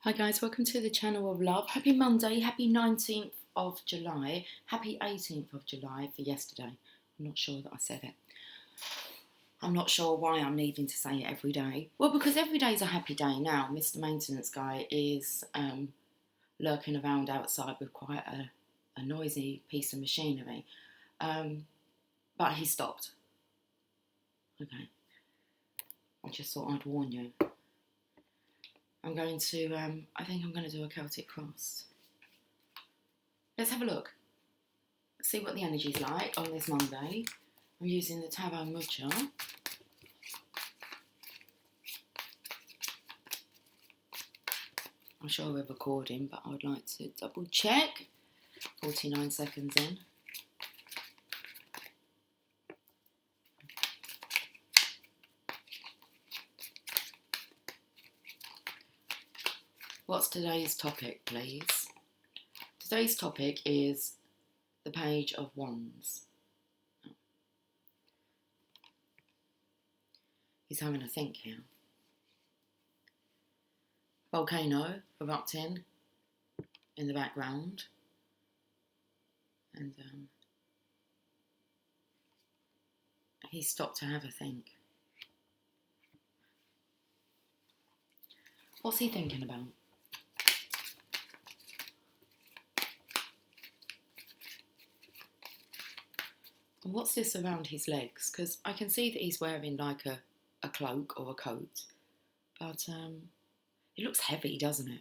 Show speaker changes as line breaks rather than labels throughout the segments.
Hi guys, welcome to the channel of love. Happy Monday, happy 19th of July, happy 18th of July for yesterday. I'm not sure that I said it. I'm not sure why I'm needing to say it every day. Well, because every day is a happy day now. Mr. Maintenance Guy is lurking around outside with quite a noisy piece of machinery. But he stopped. Okay. I just thought I'd warn you. I'm going to, I think I'm going to do a Celtic cross. Let's have a look. See what the energy's like on this Monday. I'm using the Tarot Mucha. I'm sure we're recording, but I would like to double check. 49 seconds in. What's today's topic, please? Today's topic is the Page of Wands. He's having a think here. Volcano erupting in the background. And he stopped to have a think. What's he thinking about? And what's this around his legs? Because I can see that he's wearing like a cloak or a coat. But it looks heavy, doesn't it?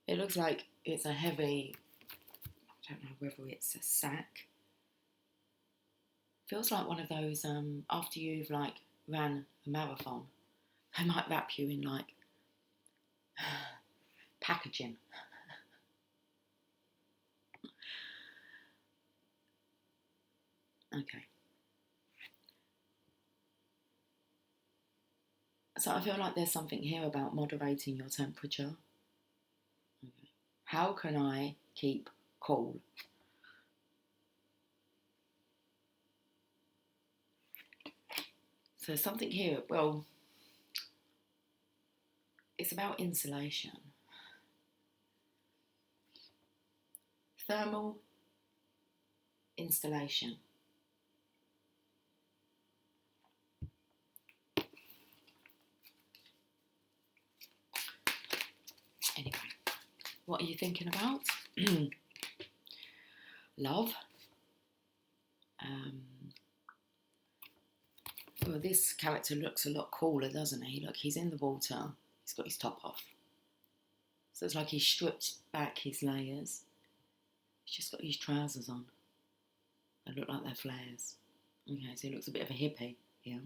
It looks like it's a heavy, I don't know whether it's a sack. Feels like one of those, after you've like ran a marathon, they might wrap you in like packaging. Okay. So I feel like there's something here about moderating your temperature. Okay. How can I keep cool? So something here, well, it's about insulation. Thermal installation. Anyway, what are you thinking about? Love. Well, this character looks a lot cooler, doesn't he? Look, he's in the water. He's got his top off. So it's like he's stripped back his layers. He's just got his trousers on. They look like they're flares. Okay, so he looks a bit of a hippie, yeah.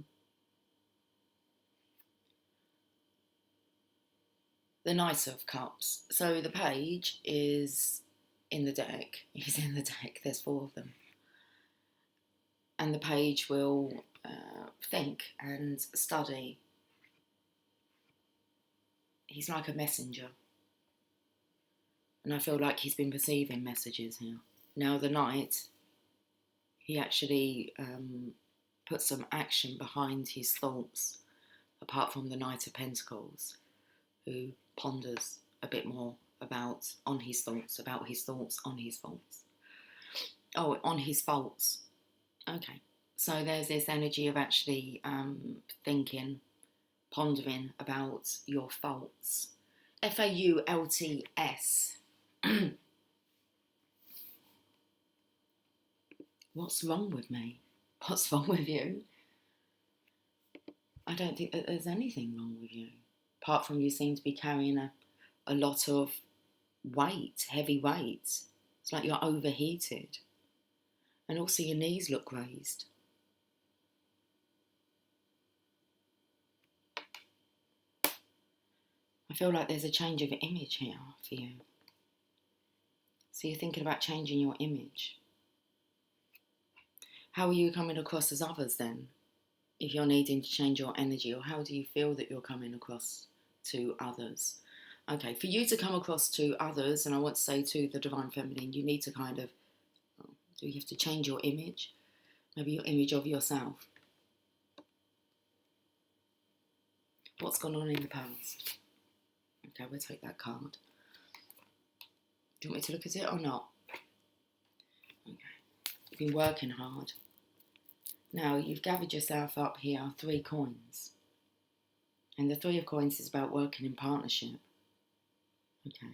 The Knight of Cups. So the page is in the deck. He's in the deck. There's 4 of them. And the page will think and study. He's like a messenger. And I feel like he's been receiving messages here. Now the Knight, he actually puts some action behind his thoughts, apart from the Knight of Pentacles, who ponders a bit more about his thoughts, on his faults. Oh, on his faults. Okay. So there's this energy of actually thinking, pondering about your faults. faults. What's wrong with me? What's wrong with you? I don't think that there's anything wrong with you, apart from you seem to be carrying a lot of weight, heavy weight. It's like you're overheated. And also your knees look raised. I feel like there's a change of image here for you. So you're thinking about changing your image. How are you coming across as others then? If you're needing to change your energy, or how do you feel that you're coming across to others? Okay, for you to come across to others, and I want to say to the Divine Feminine, you need to kind of, do you have to change your image? Maybe your image of yourself. What's gone on in the past? Okay, we'll take that card. Do you want me to look at it or not? Okay. You've been working hard. Now, you've gathered yourself up here 3 coins. And the 3 of coins is about working in partnership. Okay.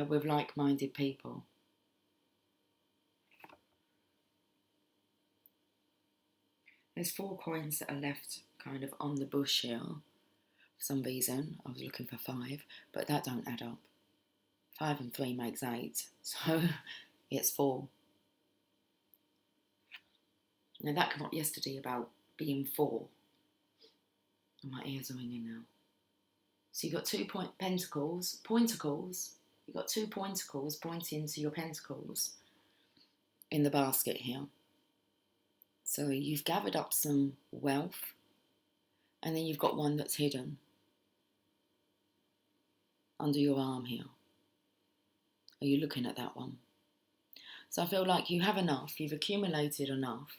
With like-minded people. There's 4 coins that are left kind of on the bush here. For some reason, I was looking for 5, but that don't add up. 5 and 3 makes 8, so it's 4. Now that came up yesterday about being 4. And my ears are ringing now. So you've got 2 pointacles. You've got 2 pointacles pointing to your pentacles in the basket here. So you've gathered up some wealth, and then you've got one that's hidden under your arm here. Are you looking at that one? So I feel like you have enough, you've accumulated enough.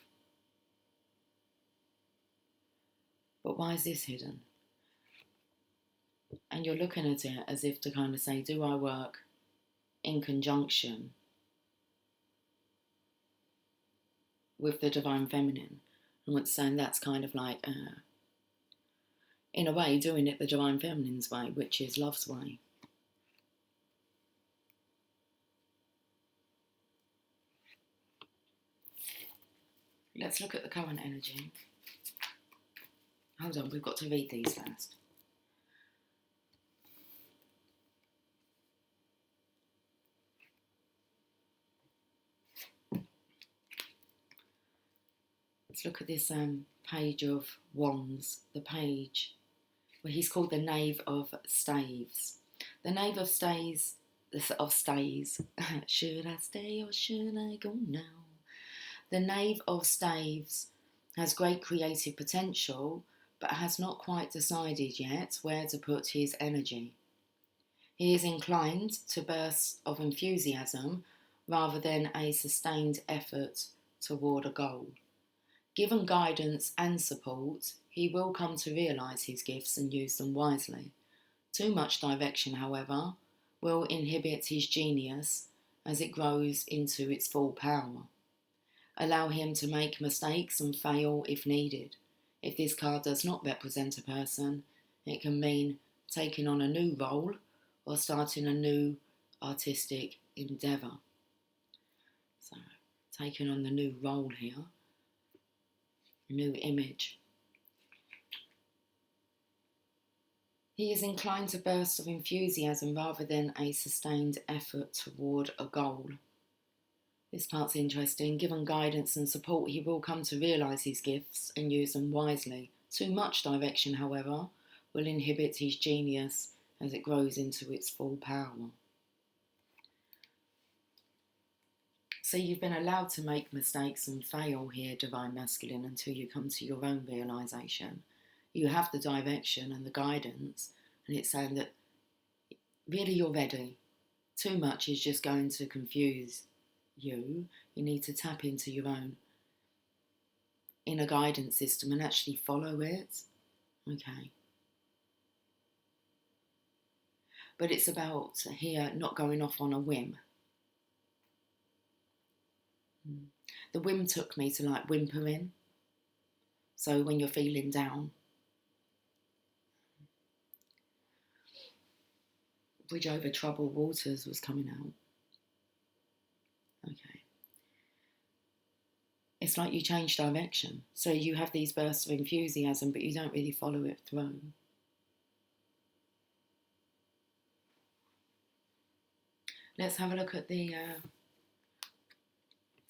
But why is this hidden? And you're looking at it as if to kind of say, do I work in conjunction with the divine feminine? And what's saying that's kind of like, in a way, doing it the divine feminine's way, which is love's way. Let's look at the current energy. Hold on, we've got to read these first. Let's look at this page of wands, the page where he's called the Knave of Staves. The Knave of Staves, should I stay or should I go now? The Knave of Staves has great creative potential, but has not quite decided yet where to put his energy. He is inclined to bursts of enthusiasm rather than a sustained effort toward a goal. Given guidance and support, he will come to realise his gifts and use them wisely. Too much direction, however, will inhibit his genius as it grows into its full power. Allow him to make mistakes and fail if needed. If this card does not represent a person, it can mean taking on a new role or starting a new artistic endeavour. So, taking on the new role here. New image. He is inclined to bursts of enthusiasm rather than a sustained effort toward a goal. This part's interesting. Given guidance and support, he will come to realise his gifts and use them wisely. Too much direction, however, will inhibit his genius as it grows into its full power. So you've been allowed to make mistakes and fail here, Divine Masculine, until you come to your own realisation. You have the direction and the guidance, and it's saying that really you're ready. Too much is just going to confuse you. You need to tap into your own inner guidance system and actually follow it. Okay. But it's about here not going off on a whim. The whim took me to like whimpering. So when you're feeling down. Bridge over troubled waters was coming out. Okay. It's like you change direction. So you have these bursts of enthusiasm, but you don't really follow it through. Let's have a look at the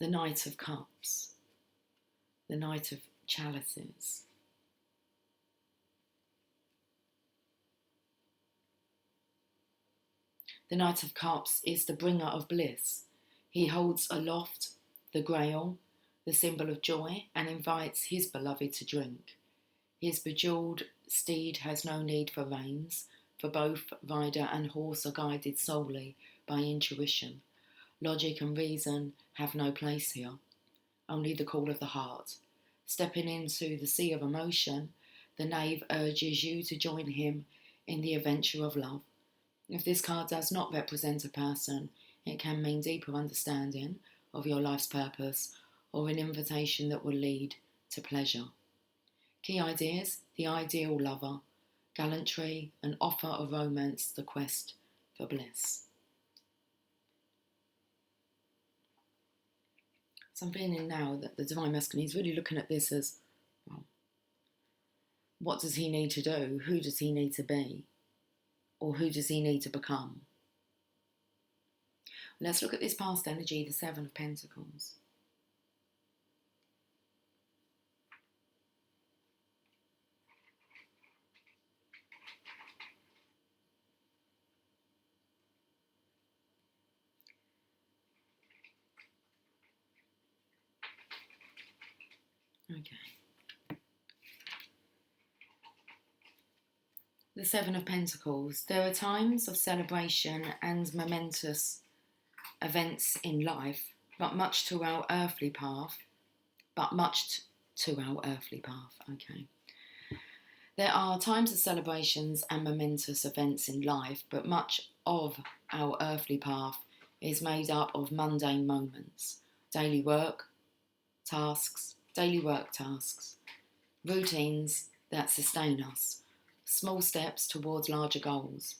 Knight of Cups, the Knight of Chalices. The Knight of Cups is the bringer of bliss. He holds aloft the grail, the symbol of joy, and invites his beloved to drink. His bejewelled steed has no need for reins, for both rider and horse are guided solely by intuition. Logic and reason have no place here, only the call of the heart. Stepping into the sea of emotion, the knave urges you to join him in the adventure of love. If this card does not represent a person, it can mean deeper understanding of your life's purpose or an invitation that will lead to pleasure. Key ideas: the ideal lover, gallantry, an offer of romance, the quest for bliss. So I'm feeling now that the Divine Masculine is really looking at this as, well, what does he need to do? Who does he need to be? Or who does he need to become? Let's look at this past energy, the Seven of Pentacles. Okay. The Seven of Pentacles. There are times of celebration and momentous events in life, but much to our earthly path. Okay. There are times of celebrations and momentous events in life, but much of our earthly path is made up of mundane moments, daily work tasks, routines that sustain us, small steps towards larger goals.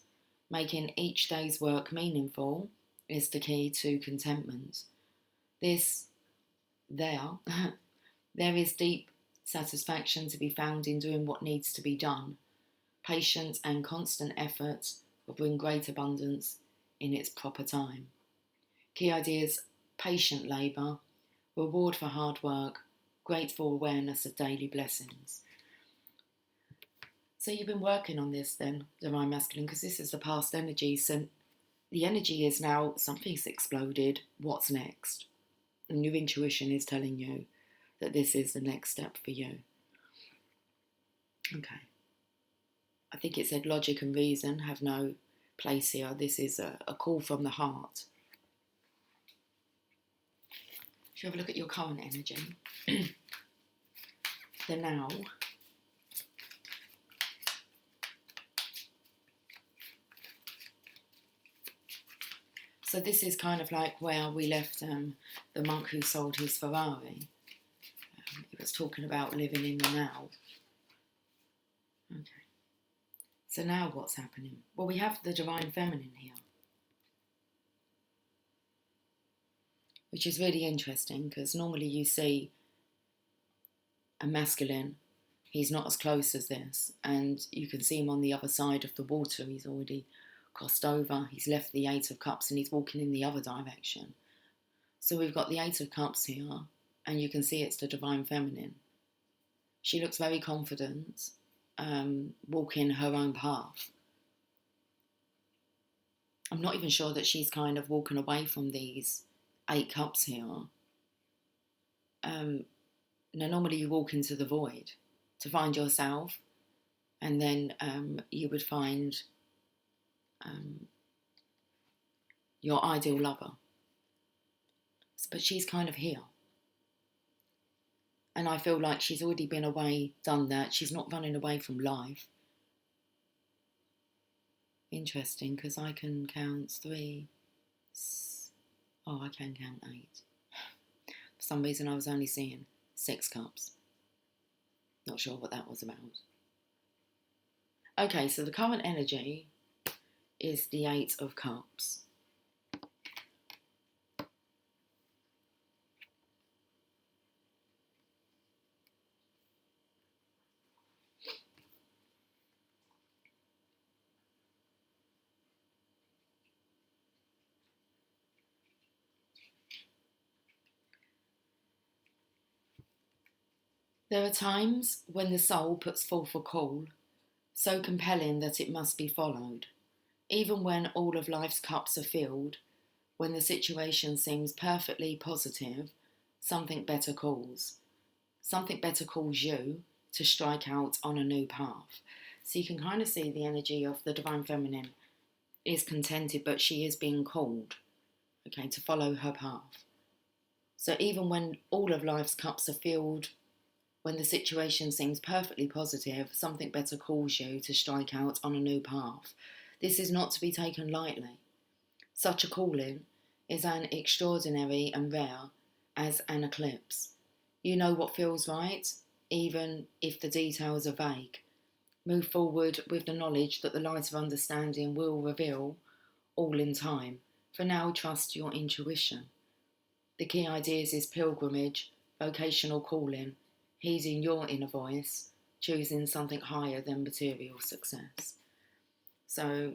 Making each day's work meaningful is the key to contentment. There is deep satisfaction to be found in doing what needs to be done. Patience and constant effort will bring great abundance in its proper time. Key ideas: patient labour, reward for hard work, grateful awareness of daily blessings. So you've been working on this then, Divine Masculine, because this is the past energy. So the energy is now something's exploded. What's next? And your intuition is telling you that this is the next step for you. Okay. I think it said logic and reason have no place here. This is a call from the heart. Should we have a look at your current energy? The now. So this is kind of like where we left the monk who sold his Ferrari. It was talking about living in the now. Okay. So now what's happening? Well, we have the Divine Feminine here, which is really interesting because normally you see a masculine, he's not as close as this, and you can see him on the other side of the water. He's already crossed over, he's left the Eight of Cups and he's walking in the other direction. So we've got the Eight of Cups here, and you can see it's the Divine Feminine. She looks very confident, walking her own path. I'm not even sure that she's kind of walking away from these 8 cups here. Now, normally you walk into the void to find yourself, and then you would find your ideal lover. But she's kind of here. And I feel like she's already been away, done that. She's not running away from life. Interesting, because I can count 3. I can count 8. For some reason I was only seeing 6 cups. Not sure what that was about. Okay, so the current energy is the 8 of Cups. There are times when the soul puts forth a call, so compelling that it must be followed. Even when all of life's cups are filled, when the situation seems perfectly positive, something better calls. Something better calls you to strike out on a new path. So you can kind of see the energy of the Divine Feminine is contented, but she is being called, okay, to follow her path. So even when all of life's cups are filled, When the situation seems perfectly positive, something better calls you to strike out on a new path. This is not to be taken lightly. Such a calling is as extraordinary and rare as an eclipse. You know what feels right, even if the details are vague. Move forward with the knowledge that the light of understanding will reveal all in time. For now, trust your intuition. The key ideas is pilgrimage, vocational calling, heeding your inner voice, choosing something higher than material success. So,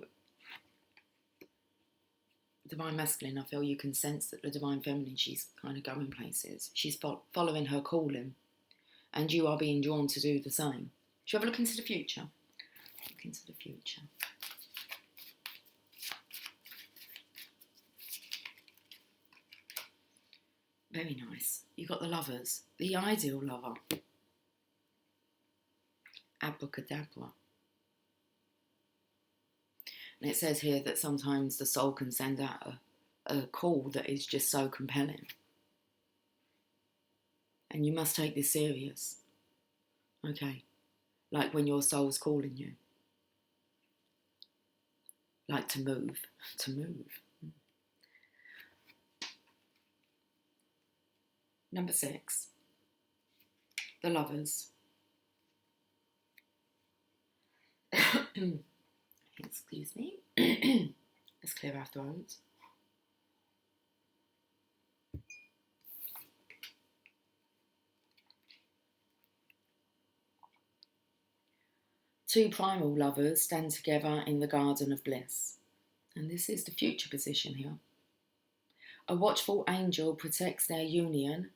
Divine Masculine, I feel you can sense that the Divine Feminine, she's kind of going places. She's following her calling, and you are being drawn to do the same. Should we have a look into the future? Look into the future. Very nice. You've got the Lovers, the ideal lover. Abracadabra. And it says here that sometimes the soul can send out a call that is just so compelling. And you must take this serious. Okay. Like when your soul's calling you. Like to move. To move. Number 6. The Lovers. Excuse me. Let's clear our throats. Two primal lovers stand together in the garden of bliss. And this is the future position here. A watchful angel protects their union,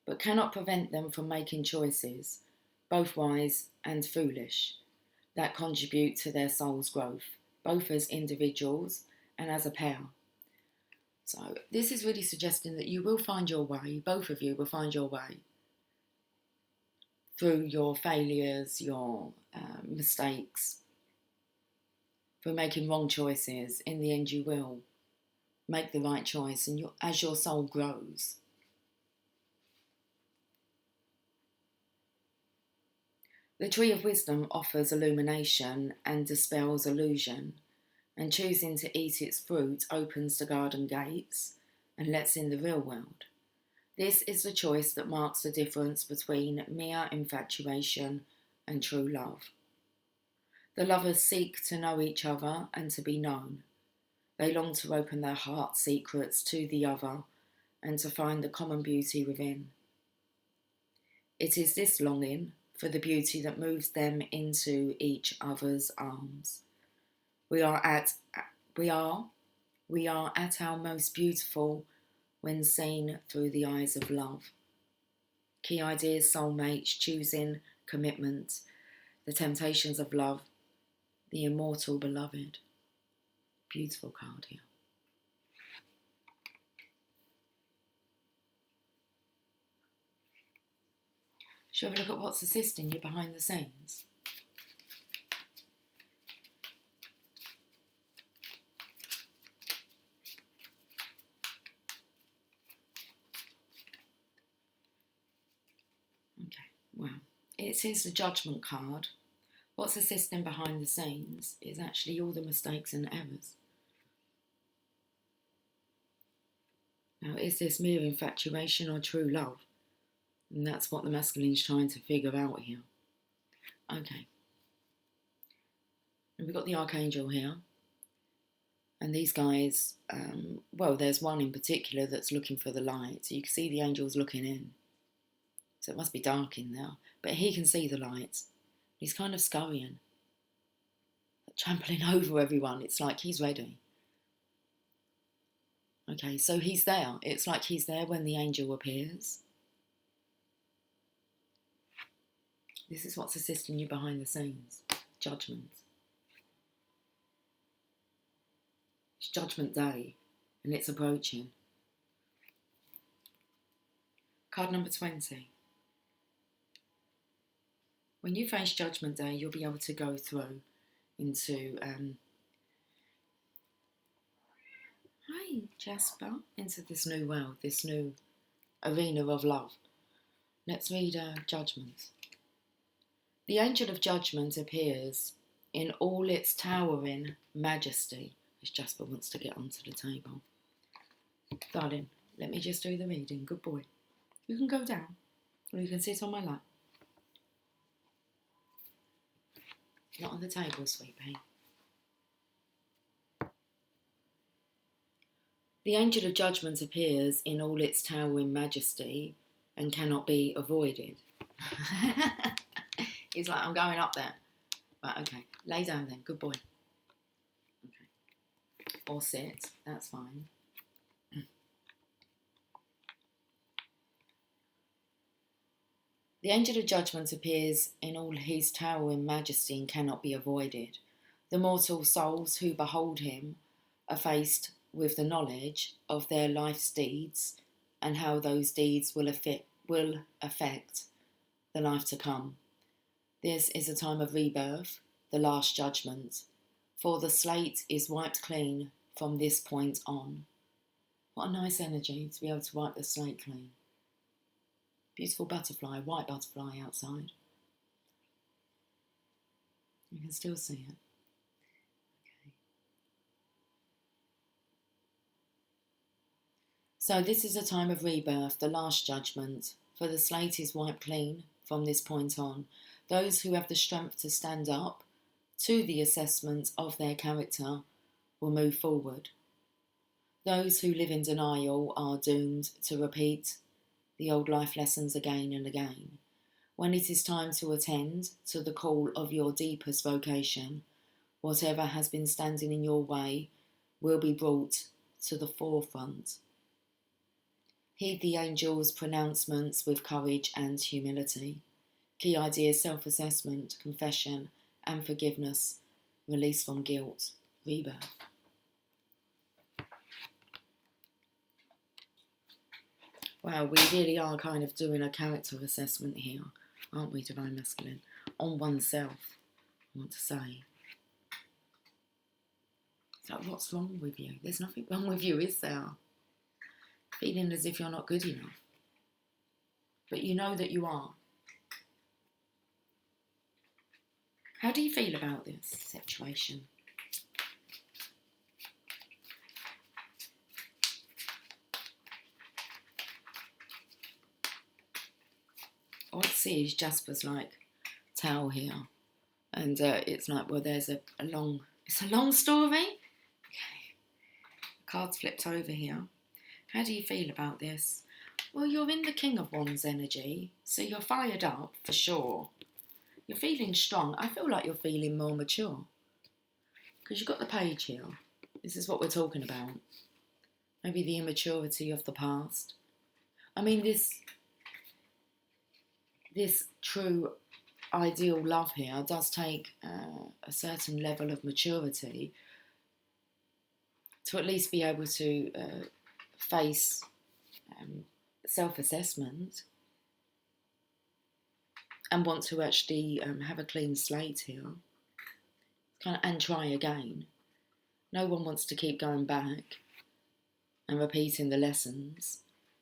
but cannot prevent them from making choices, both wise and foolish, that contribute to their soul's growth, both as individuals and as a pair. So this is really suggesting that you will find your way, both of you will find your way through your failures, your mistakes, through making wrong choices. In the end, you will make the right choice, and as your soul grows. The tree of wisdom offers illumination and dispels illusion, and choosing to eat its fruit opens the garden gates and lets in the real world. This is the choice that marks the difference between mere infatuation and true love. The lovers seek to know each other and to be known. They long to open their heart secrets to the other and to find the common beauty within. It is this longing for the beauty that moves them into each other's arms. We are at our most beautiful when seen through the eyes of love. Key ideas: soulmates, choosing, commitment, the temptations of love, the immortal beloved. Beautiful card here. Shall we look at what's assisting you behind the scenes? Okay, well, it is the Judgment card. What's assisting behind the scenes is actually all the mistakes and errors. Now, is this mere infatuation or true love? And that's what the masculine's trying to figure out here. Okay. And we've got the Archangel here. And these guys, well, there's one in particular that's looking for the light. So you can see the angels looking in. So it must be dark in there. But he can see the light. He's kind of scurrying. Trampling over everyone. It's like he's ready. Okay, so he's there. It's like he's there when the angel appears. This is what's assisting you behind the scenes. Judgment. It's Judgment Day, and it's approaching. Card number 20. When you face Judgment Day, you'll be able to go through into... Hi, Jasper. Into this new world, this new arena of love. Let's read Judgment. The angel of judgment appears in all its towering majesty. As Jasper wants to get onto the table. Darling, let me just do the reading. Good boy. You can go down, or you can sit on my lap. Not on the table, sweet pea. The angel of judgment appears in all its towering majesty and cannot be avoided. He's like, I'm going up there. Right, okay. Lay down then. Good boy. Okay. Or sit. That's fine. The angel of judgment appears in all his towering majesty and cannot be avoided. The mortal souls who behold him are faced with the knowledge of their life's deeds and how those deeds will affect the life to come. This is a time of rebirth, the last judgment, for the slate is wiped clean from this point on. What a nice energy to be able to wipe the slate clean. Beautiful butterfly, white butterfly outside. You can still see it. Okay. So this is a time of rebirth, the last judgment, for the slate is wiped clean from this point on. Those who have the strength to stand up to the assessment of their character will move forward. Those who live in denial are doomed to repeat the old life lessons again and again. When it is time to attend to the call of your deepest vocation, whatever has been standing in your way will be brought to the forefront. Heed the angel's pronouncements with courage and humility. Key ideas: self-assessment, confession and forgiveness, release from guilt, rebirth. Wow, we really are kind of doing a character assessment here, aren't we, Divine Masculine? On oneself, I want to say. So what's wrong with you? There's nothing wrong with you, is there? Feeling as if you're not good enough. But you know that you are. How do you feel about this situation? All I see is Jasper's like towel here, and it's like, well, there's it's a long story. Okay, cards flipped over here. How do you feel about this? Well, you're in the King of Wands energy, so you're fired up for sure. You're feeling strong. I feel like you're feeling more mature because you've got the page here. This is what we're talking about. Maybe the immaturity of the past. I mean, this true ideal love here does take a certain level of maturity to at least be able to face self-assessment and want to actually have a clean slate here and try again. No one wants to keep going back and repeating the lessons.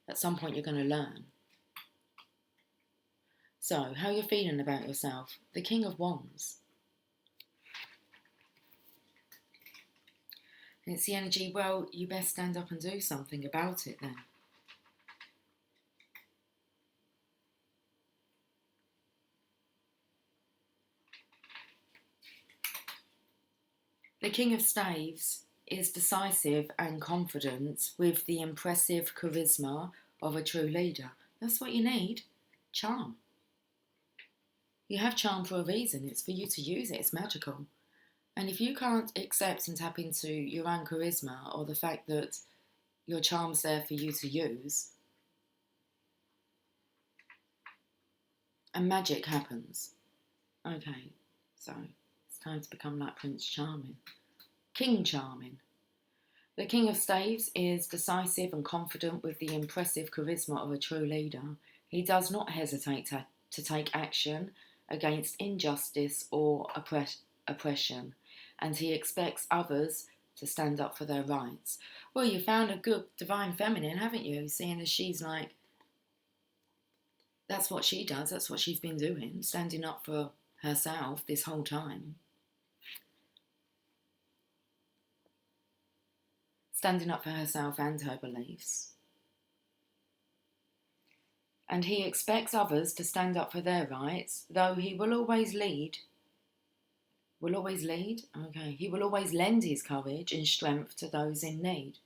At some point you're going to learn. So, how are you feeling about yourself? The King of Wands. And it's the energy, well, you best stand up and do something about it then. The King of Staves is decisive and confident with the impressive charisma of a true leader. That's what you need. Charm. You have charm for a reason. It's for you to use it. It's magical. And if you can't accept and tap into your own charisma or the fact that your charm's there for you to use, and magic happens. Okay, so it's time to become like Prince Charming. King Charming. The King of Staves is decisive and confident with the impressive charisma of a true leader. He does not hesitate to take action against injustice or oppression, and he expects others to stand up for their rights. Well, you found a good divine feminine, haven't you? Seeing as she's like, that's what she does, that's what she's been doing, standing up for herself this whole time. Standing up for herself and her beliefs. And he expects others to stand up for their rights, though he will always lead. Will always lead? Okay. He will always lend his courage and strength to those in need.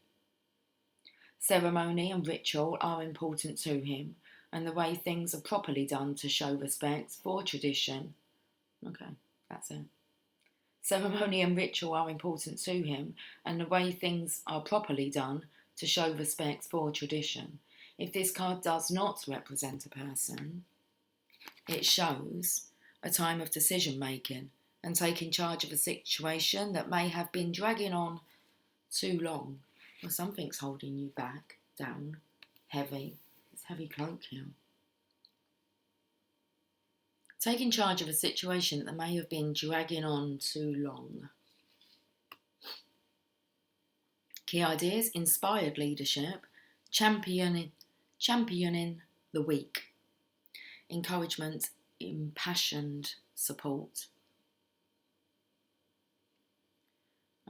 Ceremony and ritual are important to him, and the way things are properly done to show respect for tradition. Okay, that's it. Ceremony and ritual are important to him, and the way things are properly done to show respect for tradition. If this card does not represent a person, it shows a time of decision making and taking charge of a situation that may have been dragging on too long, or something's holding you back, down, heavy. It's heavy cloak here. Taking charge of a situation that may have been dragging on too long. Key ideas: inspired leadership, championing the weak, encouragement, impassioned support.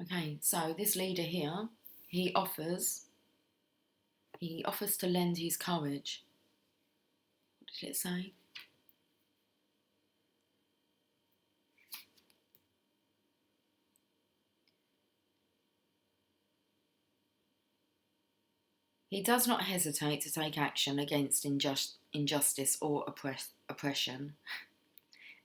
Okay, so this leader here, he offers to lend his courage. What did it say? He does not hesitate to take action against injustice or oppression,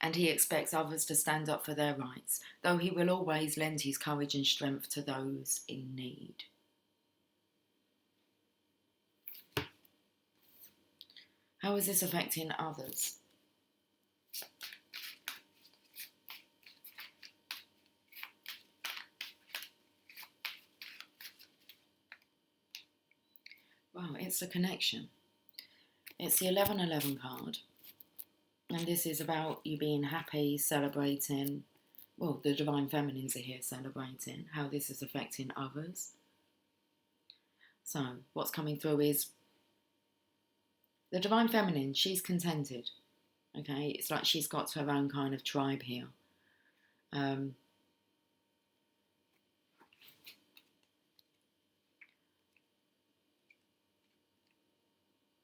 and he expects others to stand up for their rights, though he will always lend his courage and strength to those in need. How is this affecting others? Wow, it's a connection. It's the 1111 card. And this is about you being happy, celebrating. Well, the Divine Feminines are here celebrating how this is affecting others. So, what's coming through is the Divine Feminine, she's contented. Okay, it's like she's got her own kind of tribe here.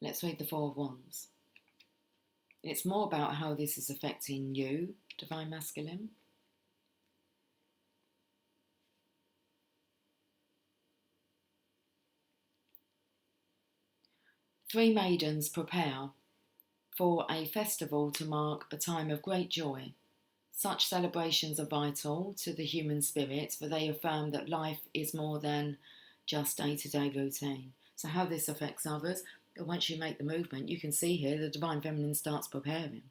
Let's read the Four of Wands. It's more about how this is affecting you, Divine Masculine. Three maidens prepare for a festival to mark a time of great joy. Such celebrations are vital to the human spirit, for they affirm that life is more than just day-to-day routine. So how this affects others, once you make the movement, you can see here the Divine Feminine starts preparing.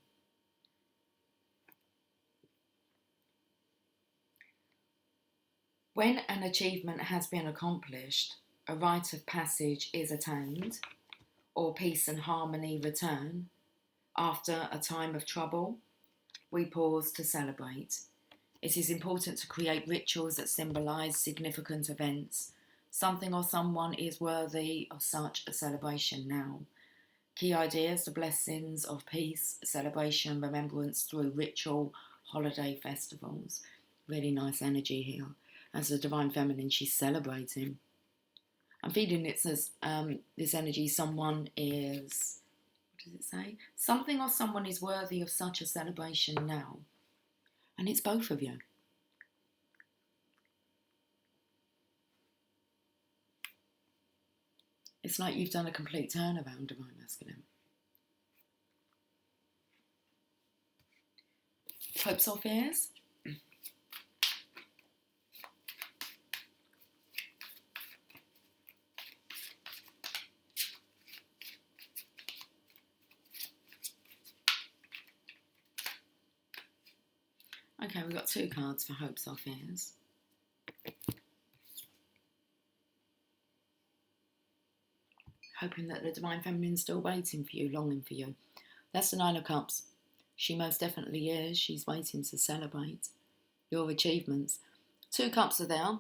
When an achievement has been accomplished, a rite of passage is attained, or peace and harmony return. After a time of trouble, we pause to celebrate. It is important to create rituals that symbolise significant events. Something or someone is worthy of such a celebration now. Key ideas: the blessings of peace, celebration, remembrance through ritual, holiday festivals. Really nice energy here. As the Divine Feminine, she's celebrating. I'm feeling it says this energy, someone is, what does it say? Something or someone is worthy of such a celebration now. And it's both of you. It's like you've done a complete turnaround, Divine Masculine. Hopes or fears? Okay, we've got two cards for hopes or fears. Hoping that the Divine Feminine's still waiting for you, longing for you. That's the Nine of Cups. She most definitely is. She's waiting to celebrate your achievements. Two cups are there.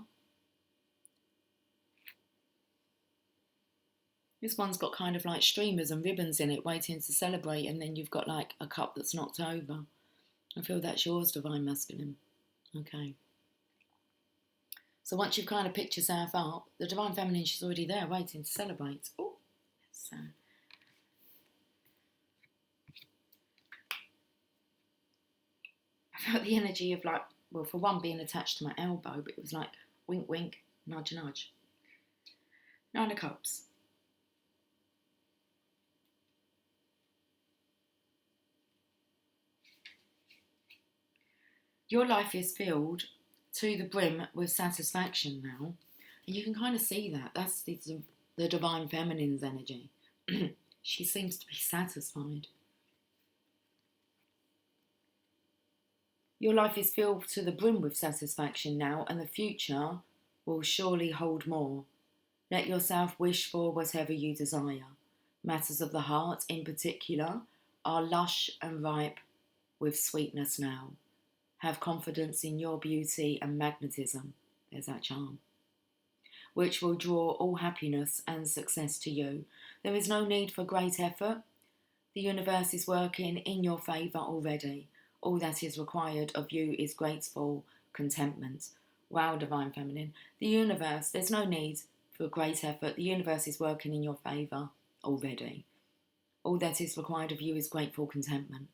This one's got kind of like streamers and ribbons in it, waiting to celebrate, and then you've got like a cup that's knocked over. I feel that's yours, Divine Masculine. Okay. So once you've kind of picked yourself up, the Divine Feminine, she's already there waiting to celebrate. Oh, so I felt the energy of like, well, for one, being attached to my elbow, but it was like wink, wink, nudge, nudge. 9 of Cups. Your life is filled to the brim with satisfaction now. And you can kind of see that. That's the Divine Feminine's energy. She seems to be satisfied. Your life is filled to the brim with satisfaction now, and the future will surely hold more. Let yourself wish for whatever you desire. Matters of the heart, in particular, are lush and ripe with sweetness now. Have confidence in your beauty and magnetism. There's that charm. Which will draw all happiness and success to you. There is no need for great effort. The universe is working in your favour already. All that is required of you is grateful contentment. Wow, Divine Feminine. The universe, there's no need for great effort. The universe is working in your favour already. All that is required of you is grateful contentment.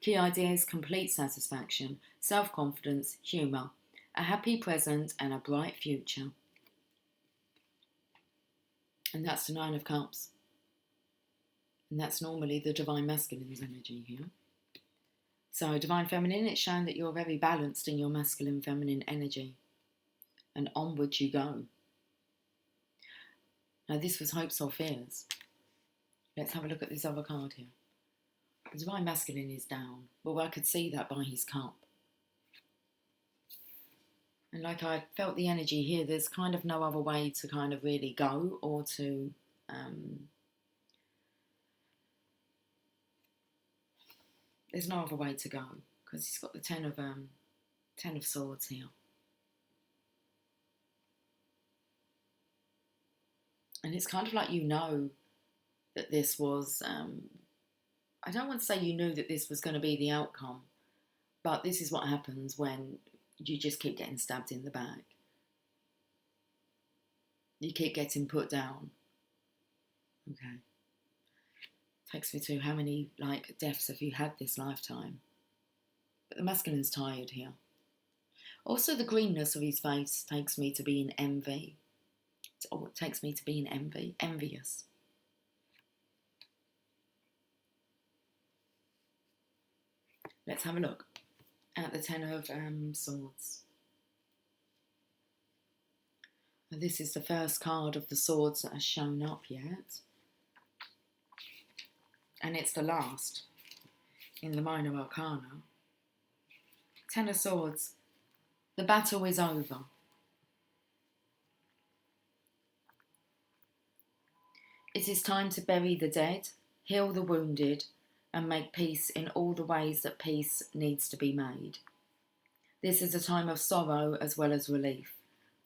Key ideas: complete satisfaction, self-confidence, humour, a happy present and a bright future. And that's the 9 of Cups. And that's normally the Divine Masculine's energy here. So Divine Feminine, it's shown that you're very balanced in your masculine feminine energy. And onwards you go. Now this was hopes or fears. Let's have a look at this other card here. The Divine Masculine is down. Well, I could see that by his cup. And like I felt the energy here, there's kind of no other way to kind of really go or to... there's no other way to go because he's got the 10 of Swords here. And it's kind of like you know that this was... I don't want to say you knew that this was going to be the outcome, but this is what happens when you just keep getting stabbed in the back. You keep getting put down. Okay. Takes me to how many deaths have you had this lifetime? But the masculine's tired here. Also, the greenness of his face takes me to be in envy. It takes me to be in envy, envious. Let's have a look at the 10 of Swords. And this is the first card of the Swords that has shown up yet. And it's the last in the Minor Arcana. 10 of Swords. The battle is over. It is time to bury the dead, heal the wounded, and make peace in all the ways that peace needs to be made. This is a time of sorrow as well as relief.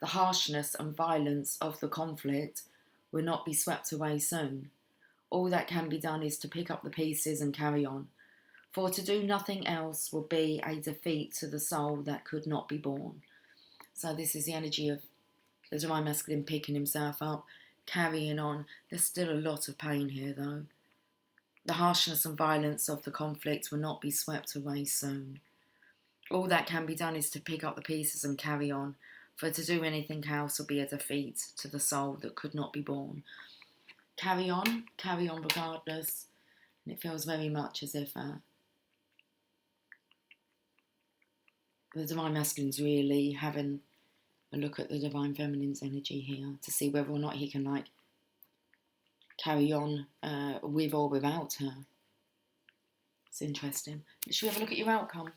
The harshness and violence of the conflict will not be swept away soon. All that can be done is to pick up the pieces and carry on, for to do nothing else will be a defeat to the soul that could not be born. So this is the energy of the Divine Masculine picking himself up, carrying on. There's still a lot of pain here though. The harshness and violence of the conflict will not be swept away soon. All that can be done is to pick up the pieces and carry on, for to do anything else will be a defeat to the soul that could not be born. Carry on regardless. And it feels very much as if the Divine Masculine's really having a look at the Divine Feminine's energy here to see whether or not he can carry on with or without her. It's interesting. Should we have a look at your outcome?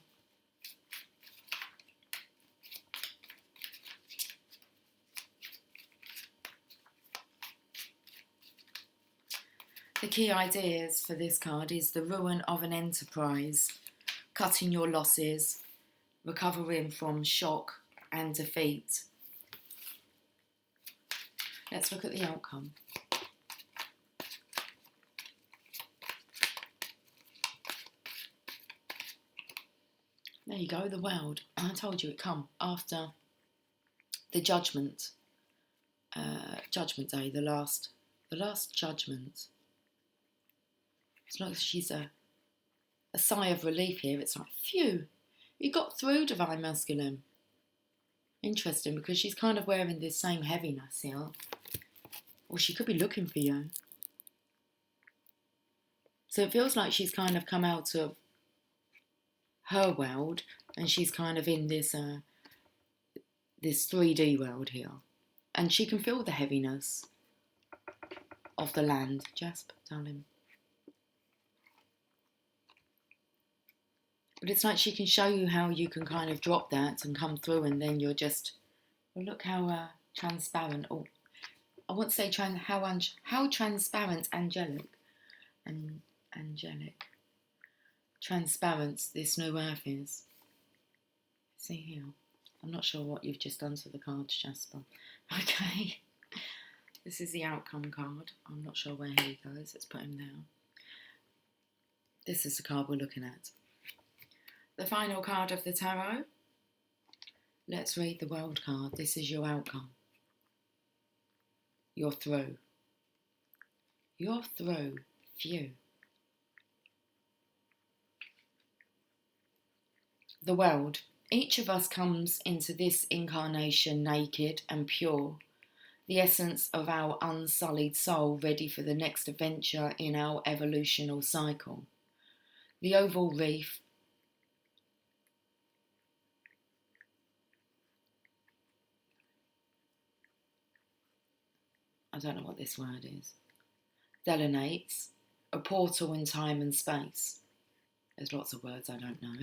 The key ideas for this card is the ruin of an enterprise, cutting your losses, recovering from shock and defeat. Let's look at the outcome. There you go, the world. I told you it come after the judgment day, the last judgment. It's like she's a sigh of relief here. It's like, phew, you got through, Divine Masculine. Interesting, because she's kind of wearing this same heaviness here. Or she could be looking for you. So it feels like she's kind of come out of her world and she's kind of in this this 3D world here. And she can feel the heaviness of the land. Jasp, darling. But it's like she can show you how you can kind of drop that and come through, and then you're just, well, look how transparent. Oh, I won't say how transparent, angelic, transparent this new earth is. See here. I'm not sure what you've just done to the cards, Jasper. Okay. This is the outcome card. I'm not sure where he goes. Let's put him down. This is the card we're looking at. The final card of the tarot. Let's read the world card. This is your outcome. You're through. You're through. Phew. The world. Each of us comes into this incarnation naked and pure, the essence of our unsullied soul ready for the next adventure in our evolutional cycle. The oval reef I don't know what this word is, delineates a portal in time and space. There's lots of words I don't know.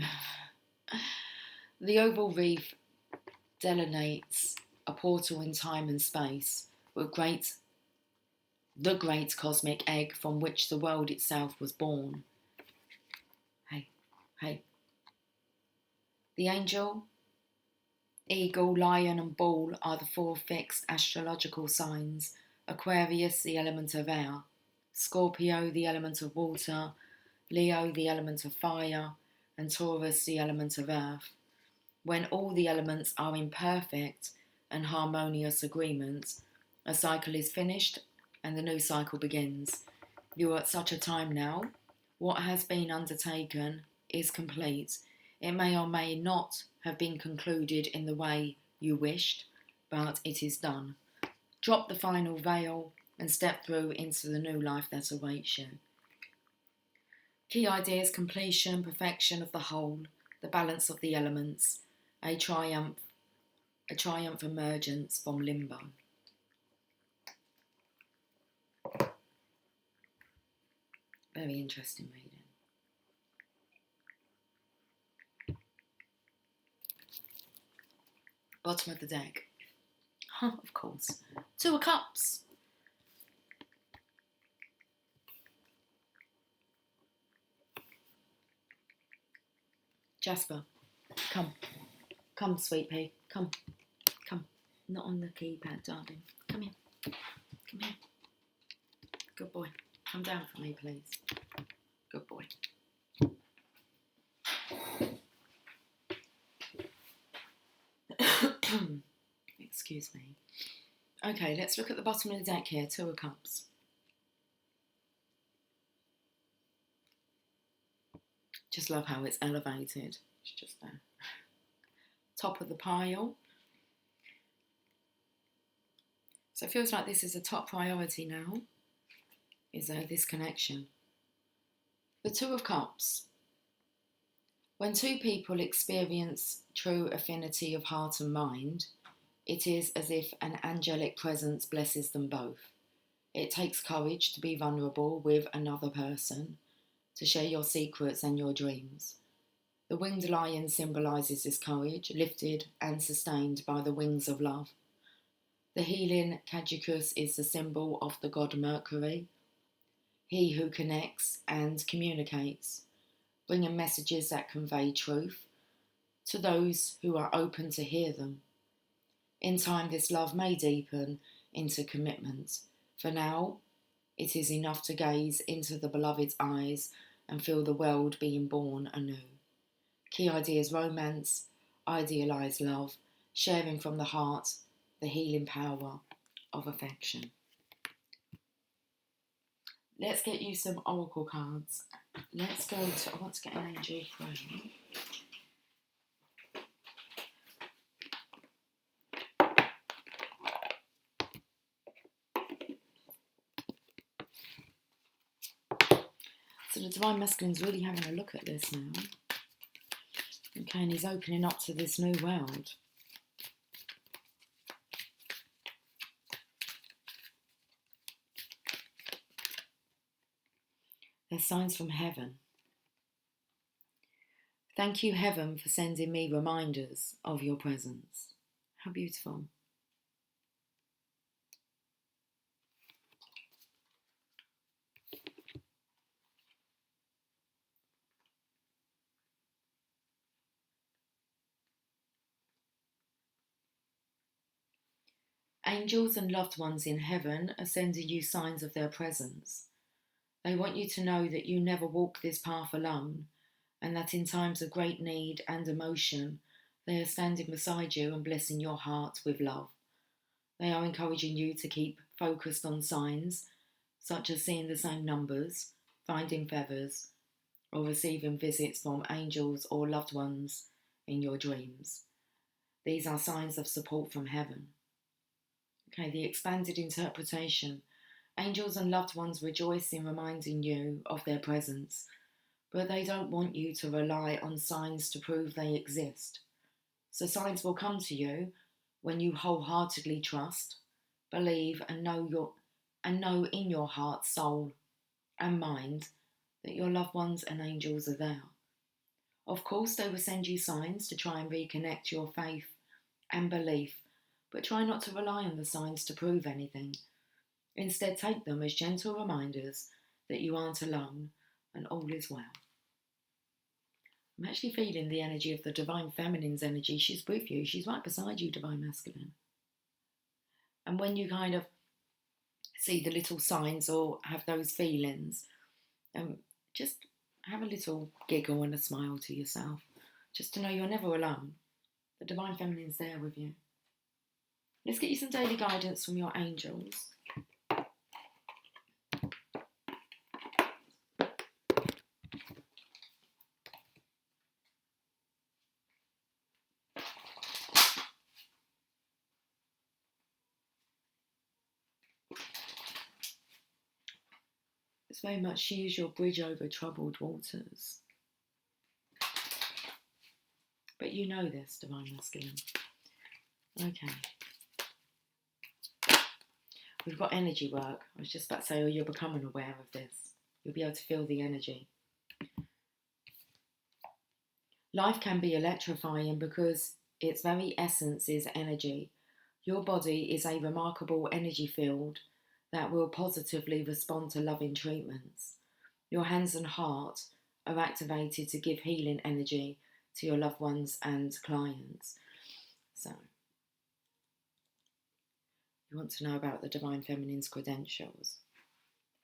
The oval reef delineates a portal in time and space with the great cosmic egg from which the world itself was born. Hey. The angel, eagle, lion and bull are the four fixed astrological signs. Aquarius, the element of air. Scorpio, the element of water. Leo, the element of fire. And Taurus, the element of earth. When all the elements are in perfect and harmonious agreement, a cycle is finished and the new cycle begins. You are at such a time now. What has been undertaken is complete. It may or may not have been concluded in the way you wished, but it is done. Drop the final veil and step through into the new life that awaits you. Key ideas: completion, perfection of the whole, the balance of the elements, a triumph emergence from limbo. Very interesting reading. Bottom of the deck. Of course. Two of Cups. Jasper, come. Come, sweet pea. Come. Not on the keypad, darling. Come here. Good boy. Come down for me, please. Good boy. Excuse me. Okay, let's look at the bottom of the deck here. Two of Cups. Just love how it's elevated. It's just there. Top of the pile. So it feels like this is a top priority now, is this connection. The Two of Cups. When two people experience true affinity of heart and mind, it is as if an angelic presence blesses them both. It takes courage to be vulnerable with another person, to share your secrets and your dreams. The winged lion symbolises this courage, lifted and sustained by the wings of love. The healing caduceus is the symbol of the god Mercury, he who connects and communicates, bringing messages that convey truth to those who are open to hear them. In time, this love may deepen into commitment. For now, it is enough to gaze into the beloved's eyes and feel the world being born anew. Key ideas: romance, idealised love, sharing from the heart, the healing power of affection. Let's get you some oracle cards. Let's go to, I want to get an angel frame. So the Divine Masculine's really having a look at this now. Okay, and he's opening up to this new world. There's signs from heaven. Thank you, heaven, for sending me reminders of your presence. How beautiful. Angels and loved ones in heaven are sending you signs of their presence. They want you to know that you never walk this path alone, and that in times of great need and emotion, they are standing beside you and blessing your heart with love. They are encouraging you to keep focused on signs, such as seeing the same numbers, finding feathers, or receiving visits from angels or loved ones in your dreams. These are signs of support from heaven. Okay, the expanded interpretation. Angels and loved ones rejoice in reminding you of their presence, but they don't want you to rely on signs to prove they exist. So signs will come to you when you wholeheartedly trust, believe, and know in your heart, soul, and mind that your loved ones and angels are there. Of course, they will send you signs to try and reconnect your faith and belief, but try not to rely on the signs to prove anything. Instead, take them as gentle reminders that you aren't alone and all is well. I'm actually feeling the energy of the Divine Feminine's energy. She's with you. She's right beside you, Divine Masculine. And when you kind of see the little signs or have those feelings, just have a little giggle and a smile to yourself, just to know you're never alone. The Divine Feminine's there with you. Let's get you some daily guidance from your angels. It's very much she is your bridge over troubled waters. But you know this, Divine Masculine. Okay. We've got energy work. I was just about to say, oh, you're becoming aware of this. You'll be able to feel the energy. Life can be electrifying because its very essence is energy. Your body is a remarkable energy field that will positively respond to loving treatments. Your hands and heart are activated to give healing energy to your loved ones and clients. So, you want to know about the Divine Feminine's credentials,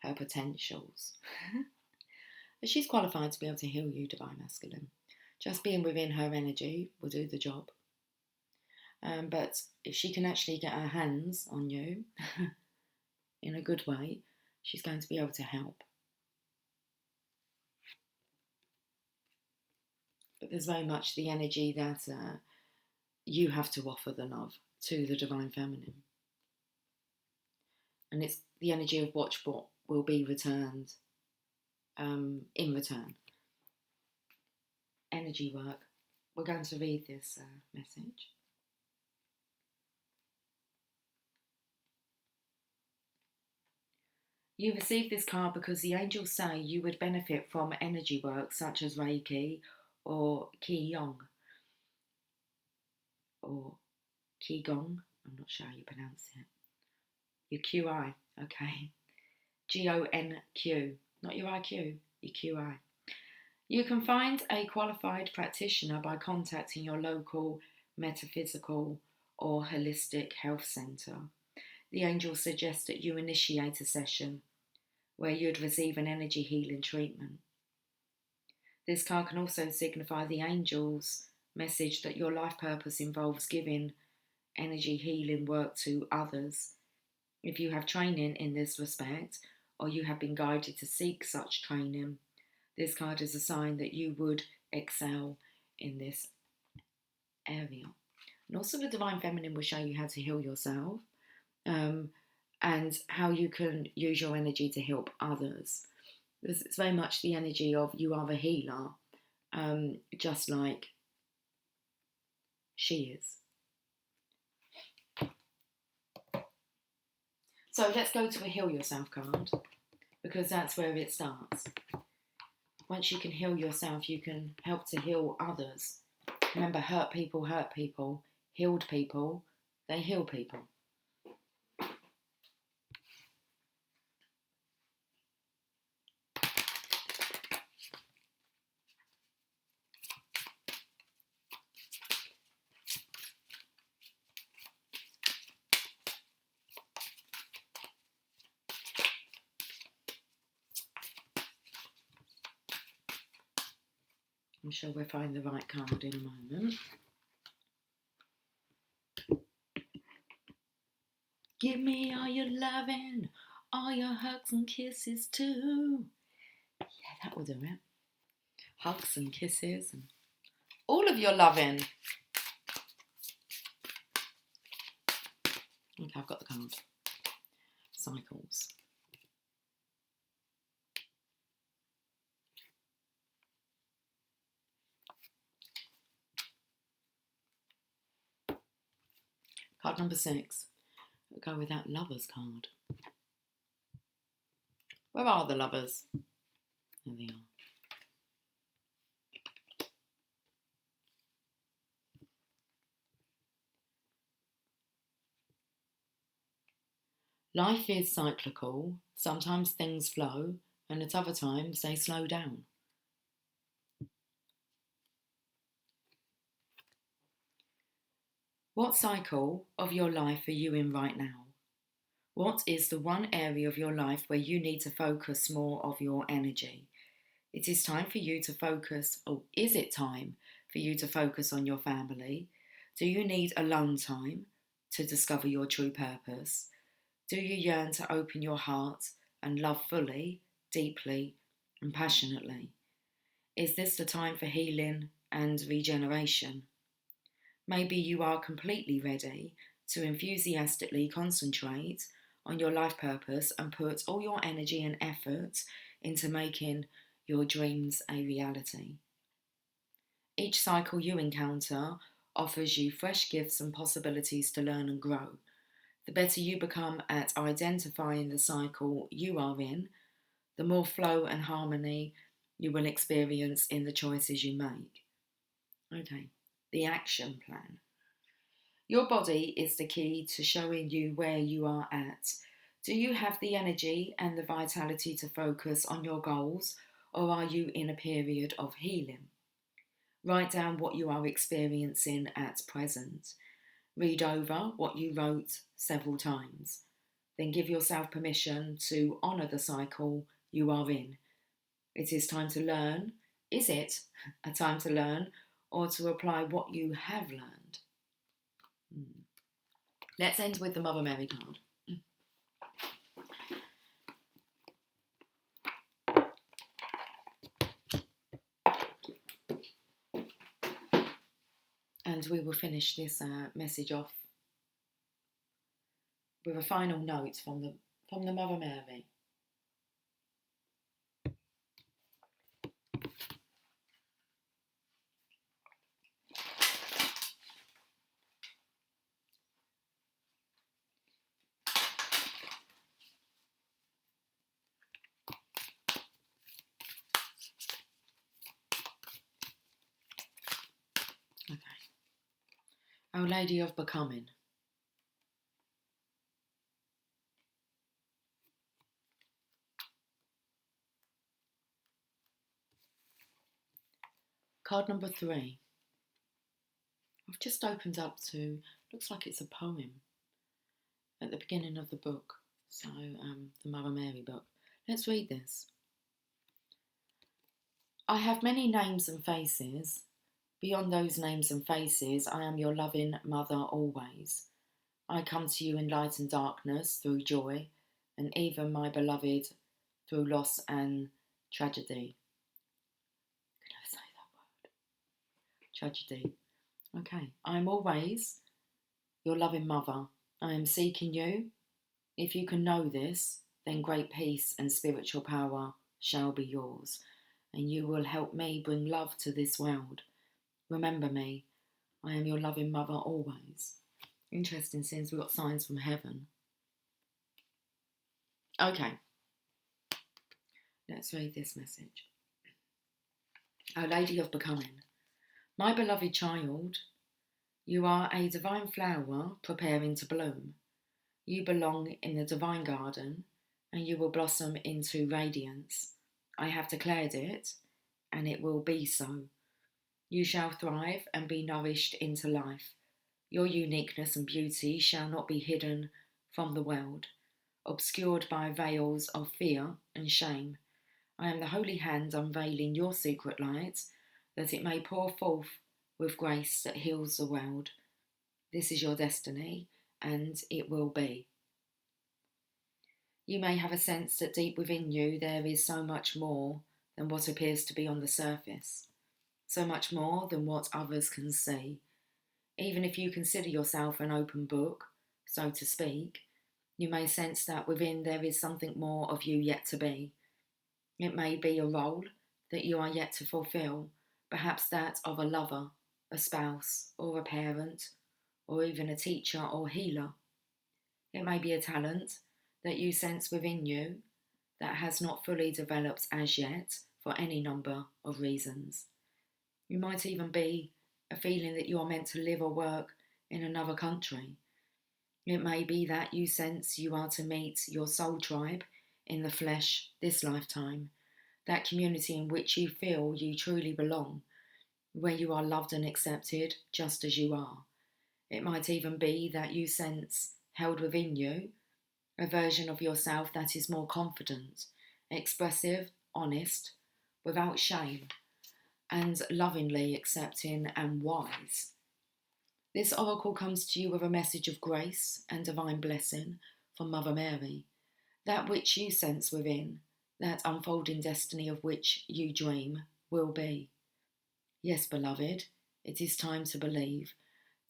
her potentials. She's qualified to be able to heal you, Divine Masculine. Just being within her energy will do the job. But if she can actually get her hands on you in a good way, she's going to be able to help. But there's very much the energy that you have to offer the love to the Divine Feminine. And it's the energy of watch what will be returned in return. Energy work. We're going to read this message. You received this card because the angels say you would benefit from energy work such as Reiki or Qigong or Qigong. I'm not sure how you pronounce it. Your QI, okay. GONQ, not your IQ, your QI. You can find a qualified practitioner by contacting your local metaphysical or holistic health centre. The angels suggest that you initiate a session where you'd receive an energy healing treatment. This card can also signify the angels' message that your life purpose involves giving energy healing work to others. If you have training in this respect, or you have been guided to seek such training, this card is a sign that you would excel in this area. And also the Divine Feminine will show you how to heal yourself, and how you can use your energy to help others. It's very much the energy of you are a healer, just like she is. So let's go to a heal yourself card, because that's where it starts. Once you can heal yourself, you can help to heal others. Remember, hurt people, healed people, they heal people. I'm sure we'll find the right card in a moment. Give me all your loving, all your hugs and kisses too. Yeah, that will do it. Hugs and kisses and all of your loving. Okay, I've got the card. Cycles. Card number 6. We'll go with that Lovers card. Where are the lovers? There they are. Life is cyclical. Sometimes things flow, and at other times they slow down. What cycle of your life are you in right now? What is the one area of your life where you need to focus more of your energy? It is time for you to focus, or is it time for you to focus on your family? Do you need alone time to discover your true purpose? Do you yearn to open your heart and love fully, deeply, and passionately? Is this the time for healing and regeneration? Maybe you are completely ready to enthusiastically concentrate on your life purpose and put all your energy and effort into making your dreams a reality. Each cycle you encounter offers you fresh gifts and possibilities to learn and grow. The better you become at identifying the cycle you are in, the more flow and harmony you will experience in the choices you make. Okay, the action plan. Your body is the key to showing you where you are at. Do you have the energy and the vitality to focus on your goals, or are you in a period of healing? Write down what you are experiencing at present. Read over what you wrote several times. Then give yourself permission to honour the cycle you are in. It is time to learn. Is it a time to learn or to apply what you have learned? Let's end with the Mother Mary card. And we will finish this message off with a final note from the Mother Mary. Okay. Our Lady of Becoming. Card number 3. I've just opened up to, looks like it's a poem at the beginning of the book. So, the Mother Mary book. Let's read this. I have many names and faces. Beyond those names and faces, I am your loving mother always. I come to you in light and darkness, through joy, and even my beloved, through loss and tragedy. Can I say that word? Tragedy. Okay. I am always your loving mother. I am seeking you. If you can know this, then great peace and spiritual power shall be yours, and you will help me bring love to this world. Remember me. I am your loving mother always. Interesting, since we've got signs from heaven. Okay, let's read this message. Our Lady of Becoming. My beloved child, you are a divine flower preparing to bloom. You belong in the divine garden, and you will blossom into radiance. I have declared it, and it will be so. You shall thrive and be nourished into life. Your uniqueness and beauty shall not be hidden from the world, obscured by veils of fear and shame. I am the holy hand unveiling your secret light, that it may pour forth with grace that heals the world. This is your destiny, and it will be. You may have a sense that deep within you there is so much more than what appears to be on the surface, so much more than what others can see. Even if you consider yourself an open book, so to speak, you may sense that within there is something more of you yet to be. It may be a role that you are yet to fulfill, perhaps that of a lover, a spouse, or a parent, or even a teacher or healer. It may be a talent that you sense within you that has not fully developed as yet for any number of reasons. You might even be a feeling that you are meant to live or work in another country. It may be that you sense you are to meet your soul tribe in the flesh this lifetime, that community in which you feel you truly belong, where you are loved and accepted just as you are. It might even be that you sense held within you a version of yourself that is more confident, expressive, honest, without shame, and lovingly accepting and wise. This oracle comes to you with a message of grace and divine blessing from Mother Mary. That which you sense within, that unfolding destiny of which you dream, will be. Yes, beloved, it is time to believe,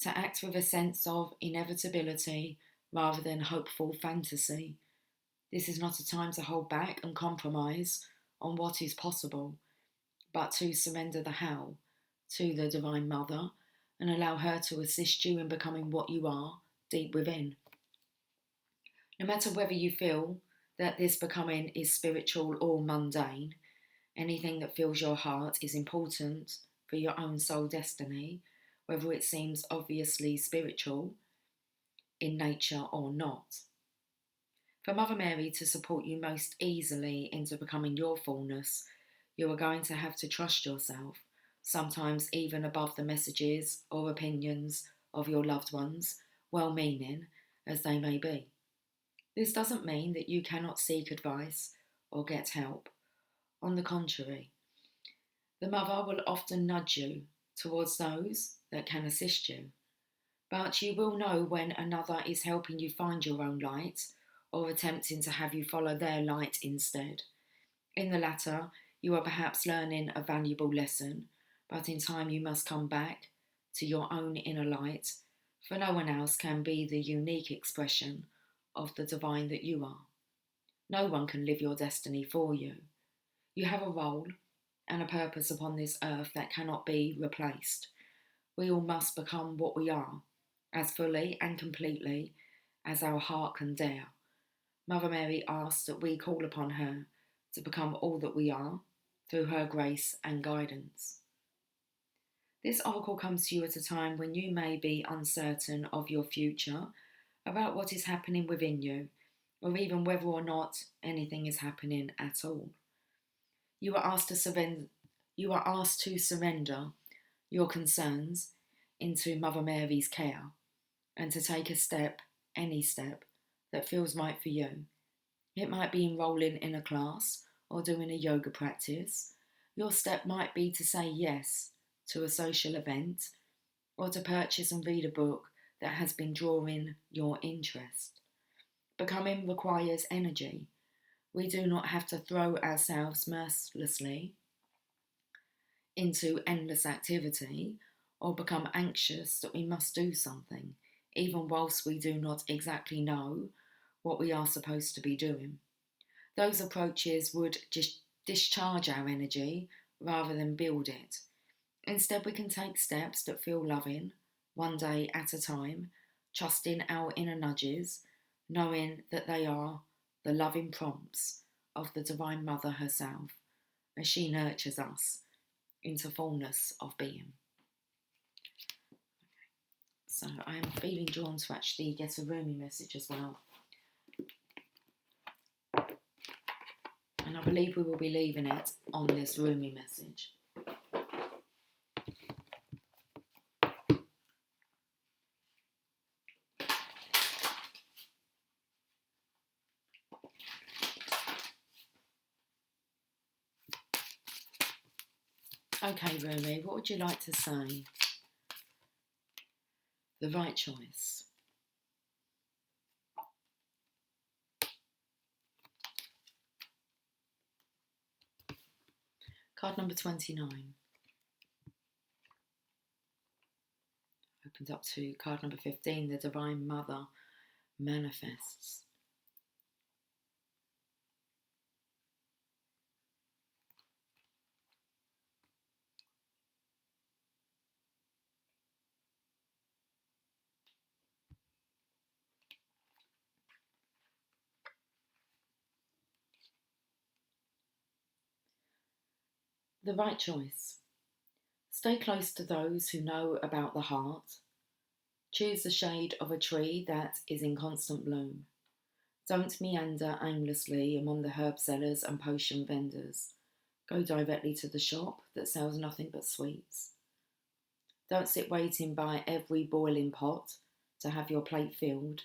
to act with a sense of inevitability rather than hopeful fantasy. This is not a time to hold back and compromise on what is possible, but to surrender the how to the Divine Mother and allow her to assist you in becoming what you are deep within. No matter whether you feel that this becoming is spiritual or mundane, anything that fills your heart is important for your own soul destiny, whether it seems obviously spiritual in nature or not. For Mother Mary to support you most easily into becoming your fullness, you are going to have to trust yourself, sometimes even above the messages or opinions of your loved ones, well-meaning as they may be. This doesn't mean that you cannot seek advice or get help. On the contrary, the Mother will often nudge you towards those that can assist you. But you will know when another is helping you find your own light or attempting to have you follow their light instead. In the latter, you are perhaps learning a valuable lesson, but in time you must come back to your own inner light, for no one else can be the unique expression of the divine that you are. No one can live your destiny for you. You have a role and a purpose upon this earth that cannot be replaced. We all must become what we are, as fully and completely as our heart can dare. Mother Mary asks that we call upon her to become all that we are through her grace and guidance. This oracle comes to you at a time when you may be uncertain of your future, about what is happening within you, or even whether or not anything is happening at all. You are asked to surrender your concerns into Mother Mary's care and to take a step, any step, that feels right for you. It might be enrolling in a class or doing a yoga practice, Your step might be to say yes to a social event or to purchase and read a book that has been drawing your interest. Becoming requires energy. We do not have to throw ourselves mercilessly into endless activity or become anxious that we must do something, even whilst we do not exactly know what we are supposed to be doing. Those approaches would just discharge our energy rather than build it. Instead, we can take steps that feel loving, one day at a time, trusting our inner nudges, knowing that they are the loving prompts of the Divine Mother herself as she nurtures us into fullness of being. So I am feeling drawn to actually get a Rumi message as well. And I believe we will be leaving it on this Rumi message. Okay, Rumi, what would you like to say? The right choice. Card number 29. Opens up to card number 15. The Divine Mother manifests. The right choice. Stay close to those who know about the heart. Choose the shade of a tree that is in constant bloom. Don't meander aimlessly among the herb sellers and potion vendors. Go directly to the shop that sells nothing but sweets. Don't sit waiting by every boiling pot to have your plate filled.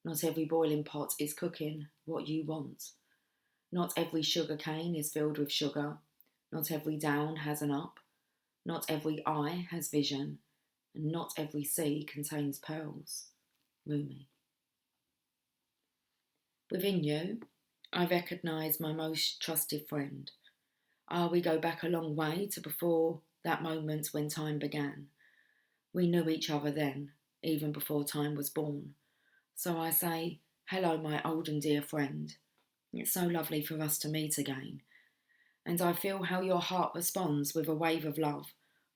Not every boiling pot is cooking what you want. Not every sugar cane is filled with sugar. Not every down has an up. Not every eye has vision. And not every sea contains pearls. Rumi. Within you, I recognise my most trusted friend. We go back a long way to before that moment when time began. We knew each other then, even before time was born. So I say, hello, my old and dear friend. It's so lovely for us to meet again. And I feel how your heart responds with a wave of love,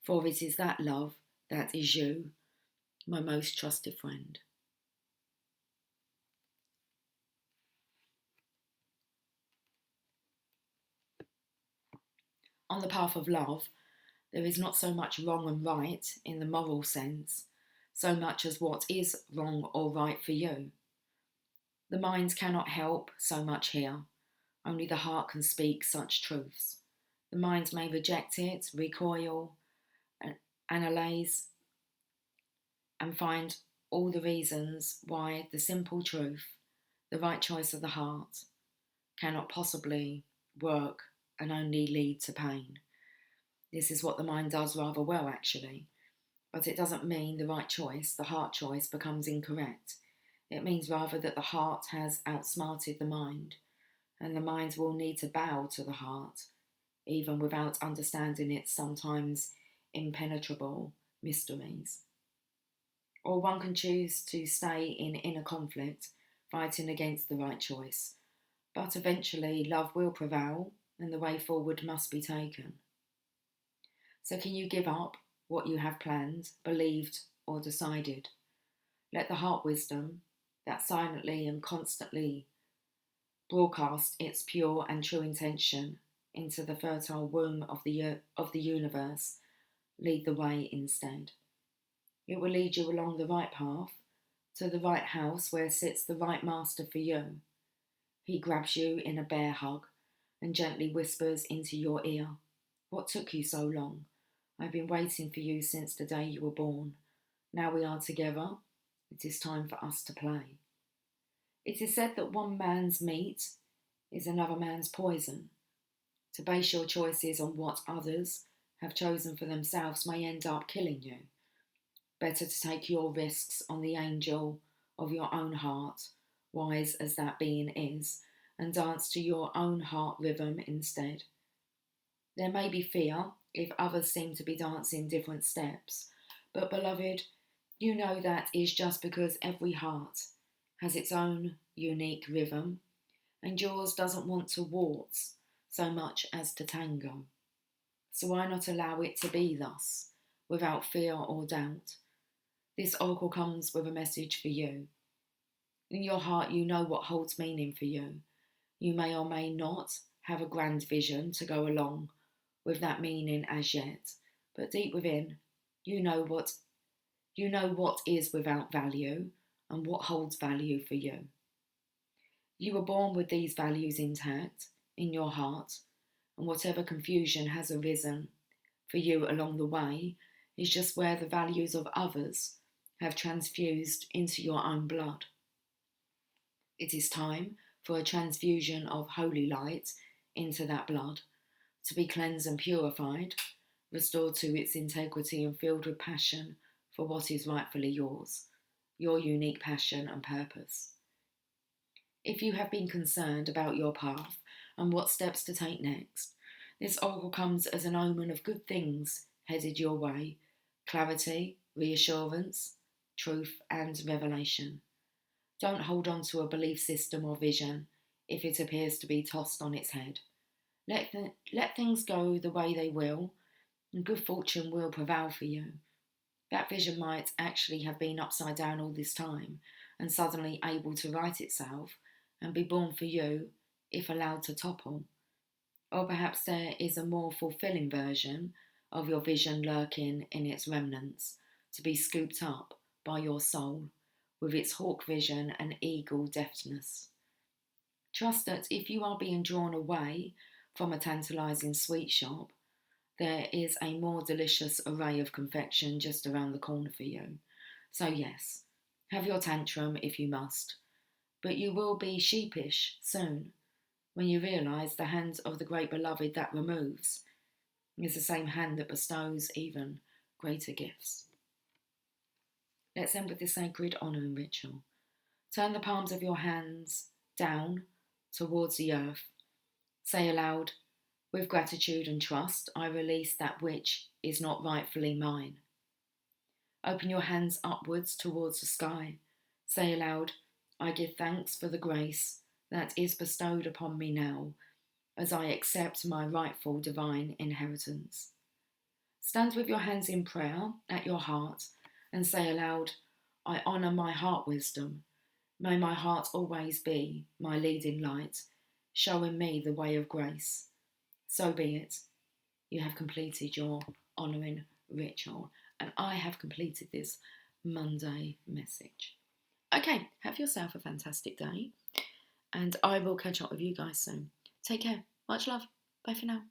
for it is that love that is you, my most trusted friend. On the path of love, there is not so much wrong and right in the moral sense, so much as what is wrong or right for you. The mind cannot help so much here, only the heart can speak such truths. The mind may reject it, recoil, analyse, and find all the reasons why the simple truth, the right choice of the heart, cannot possibly work and only lead to pain. This is what the mind does rather well, actually. But it doesn't mean the right choice, the heart choice, becomes incorrect. It means rather that the heart has outsmarted the mind, and the mind will need to bow to the heart, even without understanding its sometimes impenetrable mysteries. Or one can choose to stay in inner conflict, fighting against the right choice. But eventually, love will prevail, and the way forward must be taken. So can you give up what you have planned, believed, or decided? Let the heart wisdom, that silently and constantly broadcasts its pure and true intention into the fertile womb of the universe, lead the way instead. It will lead you along the right path, to the right house where sits the right master for you. He grabs you in a bear hug and gently whispers into your ear, "What took you so long? I've been waiting for you since the day you were born. Now we are together. It is time for us to play." It is said that one man's meat is another man's poison. To base your choices on what others have chosen for themselves may end up killing you. Better to take your risks on the angel of your own heart, wise as that being is, and dance to your own heart rhythm instead. There may be fear if others seem to be dancing different steps, but beloved, you know that is just because every heart has its own unique rhythm, and yours doesn't want to waltz so much as to tango. So why not allow it to be thus, without fear or doubt? This oracle comes with a message for you. In your heart, you know what holds meaning for you. You may or may not have a grand vision to go along with that meaning as yet, but deep within, you know what is without value and what holds value for you. You were born with these values intact in your heart, and whatever confusion has arisen for you along the way is just where the values of others have transfused into your own blood. It is time for a transfusion of holy light into that blood, to be cleansed and purified, restored to its integrity and filled with passion for what is rightfully yours, your unique passion and purpose. If you have been concerned about your path and what steps to take next, this oracle comes as an omen of good things headed your way: clarity, reassurance, truth, and revelation. Don't hold on to a belief system or vision if it appears to be tossed on its head. Let things go the way they will, and good fortune will prevail for you. That vision might actually have been upside down all this time and suddenly able to right itself and be born for you if allowed to topple. Or perhaps there is a more fulfilling version of your vision lurking in its remnants, to be scooped up by your soul with its hawk vision and eagle deftness. Trust that if you are being drawn away from a tantalising sweet shop, there is a more delicious array of confection just around the corner for you. So yes, have your tantrum if you must, but you will be sheepish soon when you realise the hand of the great beloved that removes is the same hand that bestows even greater gifts. Let's end with the sacred honouring ritual. Turn the palms of your hands down towards the earth. Say aloud, with gratitude and trust, I release that which is not rightfully mine. Open your hands upwards towards the sky. Say aloud, I give thanks for the grace that is bestowed upon me now, as I accept my rightful divine inheritance. Stand with your hands in prayer at your heart and say aloud, I honour my heart wisdom. May my heart always be my leading light, showing me the way of grace. So be it. You have completed your honouring ritual, and I have completed this Monday message. Okay, have yourself a fantastic day, and I will catch up with you guys soon. Take care. Much love. Bye for now.